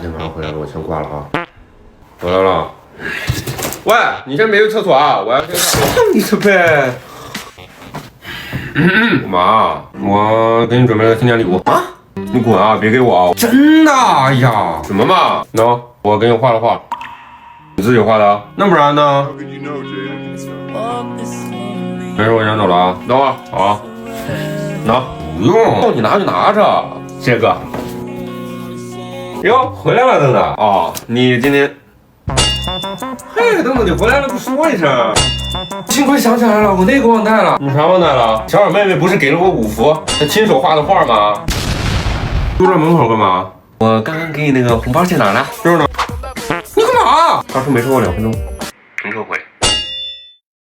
你马上回来了，我先挂了啊。回来了。喂，你先别去厕所啊，我要先上。你这呗。妈，我给你准备了新年礼物啊！你滚啊，别给我啊！真的？哎呀，什么嘛？喏，我给你画了画，你自己画的？那不然呢？没事，我先走了啊。等会儿，好。拿，不用，你拿就拿着。谢哥。哟，回来了，等等。哦，你今天。嘿，等等，你回来了不说一声？幸亏想起来了，我那个忘带了。你啥忘带了？小冉妹妹不是给了我5幅她亲手画的画吗？丢在门口干嘛？我刚刚给你那个红包钱哪了？就是呢。你干嘛？他说没收我2分钟，停车回。